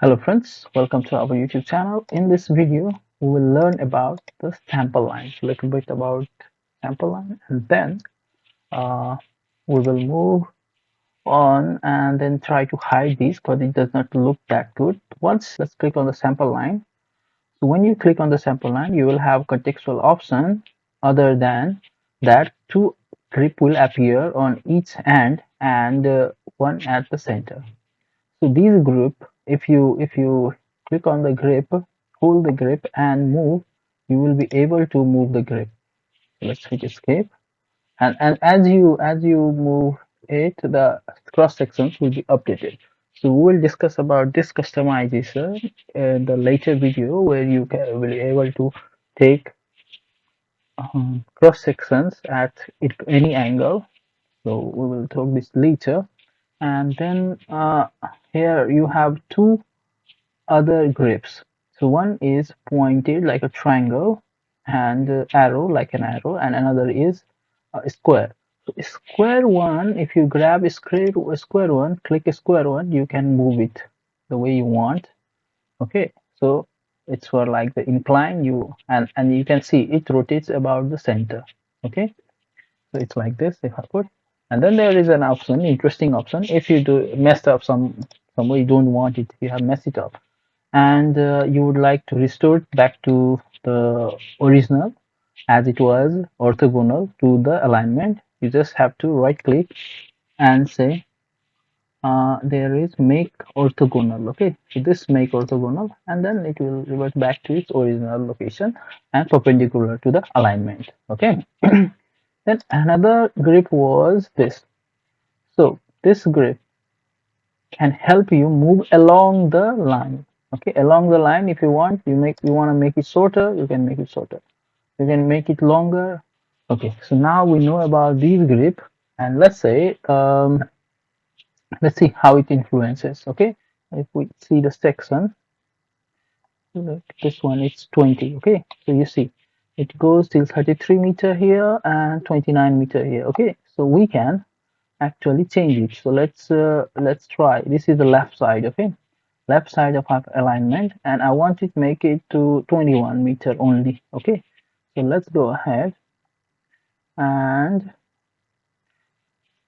Hello friends, welcome to our YouTube channel. In this video, we will learn about the sample line, a little bit about sample line, and then uh, we will move on and then try to hide these because it does not look that good. Once let's click on the sample line. So when you click on the sample line, you will have contextual option. Other than that, two grip will appear on each end and one at the center. So these group, if you click on the grip, hold the grip and move, you will be able to move the grip. So let's click escape, and as you move it, the cross sections will be updated. So we will discuss about this customization in the later video where you will be able to take cross sections at any angle. So we will talk this later, and then here you have two other grips. So one is pointed like a triangle and arrow like an arrow, and another is a square. So square one, if you grab a square one, click a square one, you can move it the way you want. Okay, so it's for like the incline you and you can see it rotates about the center. Okay, so it's like this if I put, and then there is an option, interesting option. If you do messed up some way you don't want it, you have messed it up and you would like to restore it back to the original as it was orthogonal to the alignment, you just have to right click and say there is make orthogonal. Okay, so this make orthogonal and then it will revert back to its original location and perpendicular to the alignment. Okay. Then another grip was this. So this grip can help you move along the line. Okay, along the line, if you want, you want to make it shorter, you can make it shorter. You can make it longer. Okay, so now we know about these grip, and let's see how it influences. Okay, if we see the section, look, this one it's 20. Okay, so you see it goes till 33 meter here and 29 meter here. Okay, so we can actually change it. So let's try. This is the left side. Okay, left side of our alignment, and I want it make it to 21 meter only. Okay, so let's go ahead and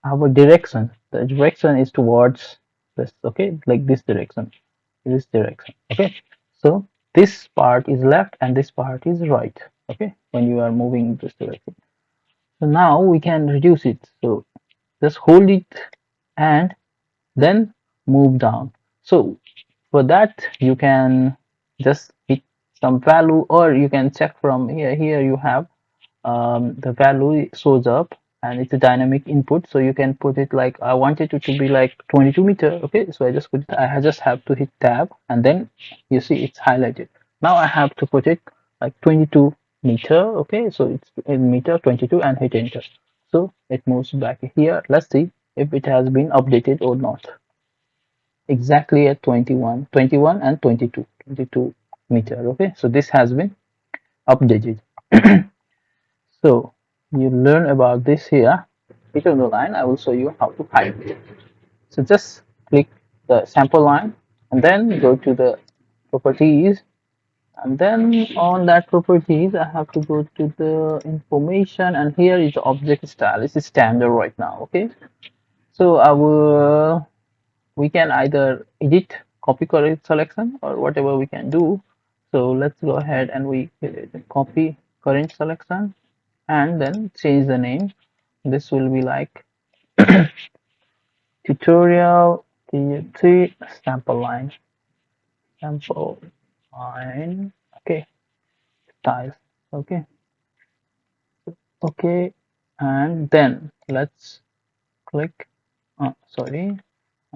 our direction, the direction is towards this. Okay, like this direction. Okay, so this part is left and this part is right. Okay, when you are moving this direction, so now we can reduce it. So just hold it and then move down. So for that you can just hit some value, or you can check from here you have the value shows up and it's a dynamic input, so you can put it like I wanted it to be like 22 meter. Okay, so I just put it, I just have to hit tab and then you see it's highlighted. Now I have to put it like 22 meter. Okay, so it's in meter 22 and hit enter, so it moves back here. Let's see if it has been updated or not. Exactly at 21 and 22 meter. Okay, so this has been updated. So you learn about this here. Hit on the line, I will show you how to hide it. So just click the sample line and then go to the properties, and then on that properties I have to go to the information, and here is the object style. This is standard right now. Okay, so I will we can either edit copy current selection or whatever we can do. So let's go ahead and we copy current selection and then change the name. This will be like tutorial T3 sample line. Okay, styles. Okay, okay, and then let's click. Sorry,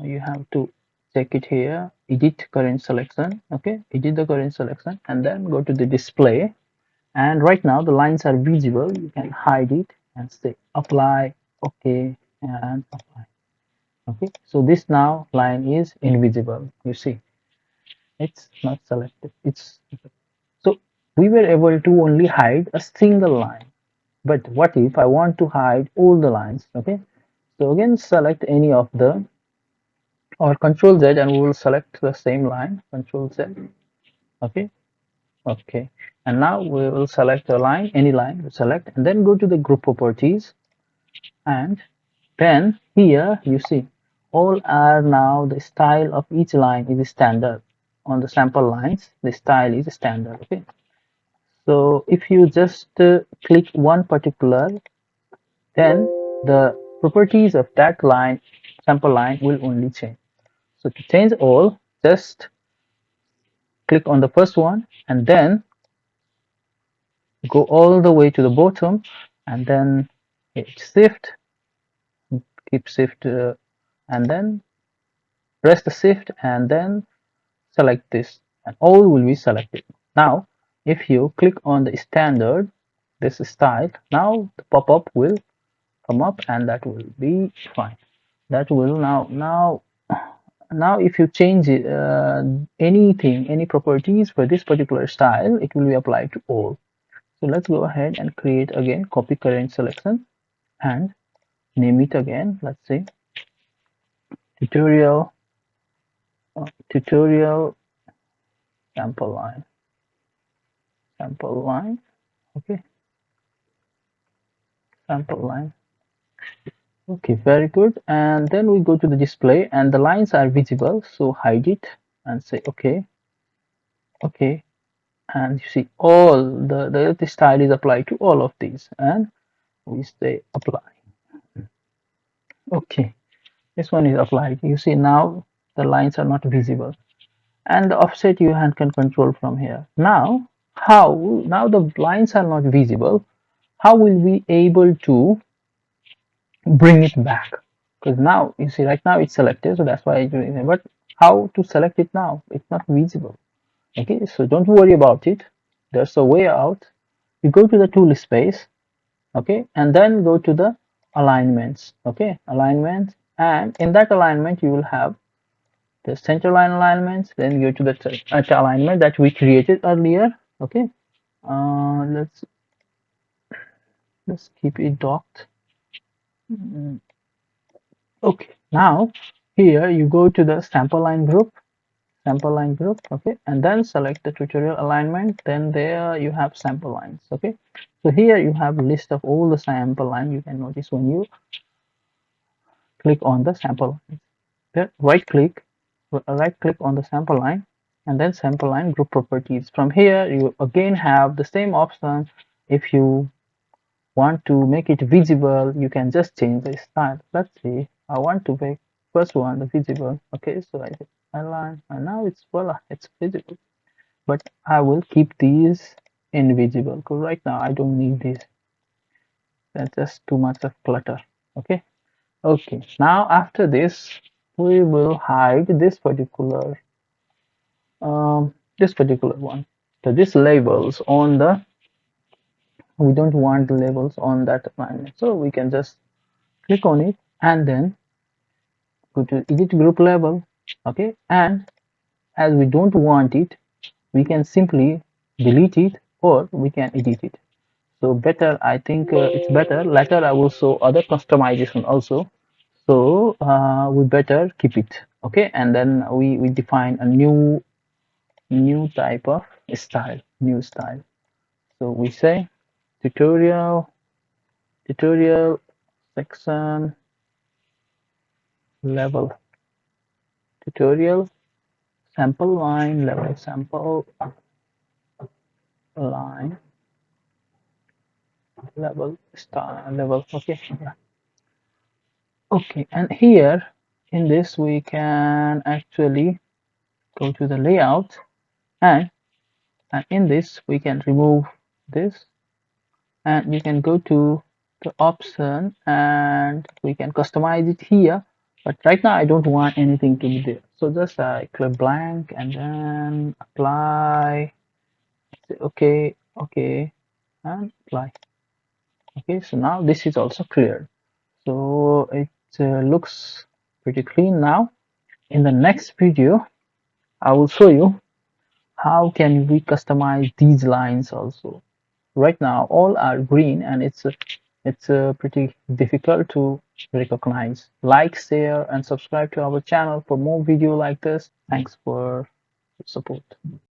you have to check it here. Edit current selection. Okay, edit the current selection and then go to the display. And right now the lines are visible. You can hide it and say apply. Okay, and apply. Okay, so this now line is invisible. You see, it's not selected. It's so we were able to only hide a single line. But what if I want to hide all the lines? Okay, so again select any of the or Control Z, and we will select the same line, Control Z. Okay, okay, and now we will select a line, any line we select, and then go to the group properties, and then here you see all are now the style of each line is standard. On the sample lines, the style is standard. Okay, so if you just click one particular, then the properties of that line, sample line, will only change. So to change all, just click on the first one and then go all the way to the bottom, and then hit shift, keep shift, and then press the shift and then select this, and all will be selected. Now if you click on the standard, this style, now the pop-up will come up, and that will be fine. That will now if you change it, anything, any properties for this particular style, it will be applied to all. So let's go ahead and create again copy current selection and name it again. Let's say tutorial, tutorial sample line, sample line. Okay, sample line. Okay, very good. And then we go to the display, and the lines are visible, so hide it and say okay, okay. And you see all the style is applied to all of these, and we say apply. Okay, this one is applied. You see now the lines are not visible, and the offset you can control from here. Now how, now the lines are not visible, how will we able to bring it back? Because now you see right now it's selected, so that's why I do it. But how to select it now? It's not visible. Okay, so don't worry about it. There's a way out. You go to the tool space, okay, and then go to the alignments. Okay, alignments, and in that alignment you will have the center line alignments. Then go to the alignment that we created earlier. Okay, let's keep it docked. Okay, now here you go to the sample line group, sample line group. Okay, and then select the tutorial alignment. Then there you have sample lines. Okay, so here you have a list of all the sample line. You can notice when you click on the sample line, then right click on the sample line, and then sample line group properties. From here you again have the same option. If you want to make it visible, you can just change the style. Let's see, I want to make first one the visible. Okay, so I hit align, and now it's voila, it's visible. But I will keep these invisible because right now I don't need this. That's just too much of clutter. Okay, okay, now after this we will hide this particular one. So this labels on the, we don't want the labels on that alignment, so we can just click on it and then go to edit group label. Okay, and as we don't want it, we can simply delete it or we can edit it. So better, I think it's better. Later I will show other customization also, so we better keep it. Okay, and then we define a new type of style, new style. So we say tutorial section level, tutorial sample line level, sample line level, style level. Okay, yeah. Okay, and here in this we can actually go to the layout, and in this we can remove this, and you can go to the option and we can customize it here. But right now I don't want anything to be there, so just I click blank and then apply. Say okay, okay, and apply. Okay, so now this is also clear, so it looks pretty clean now. In the next video I will show you how can we customize these lines also. Right now all are green, and it's pretty difficult to recognize. Like, share, and subscribe to our channel for more video like this. Thanks for support.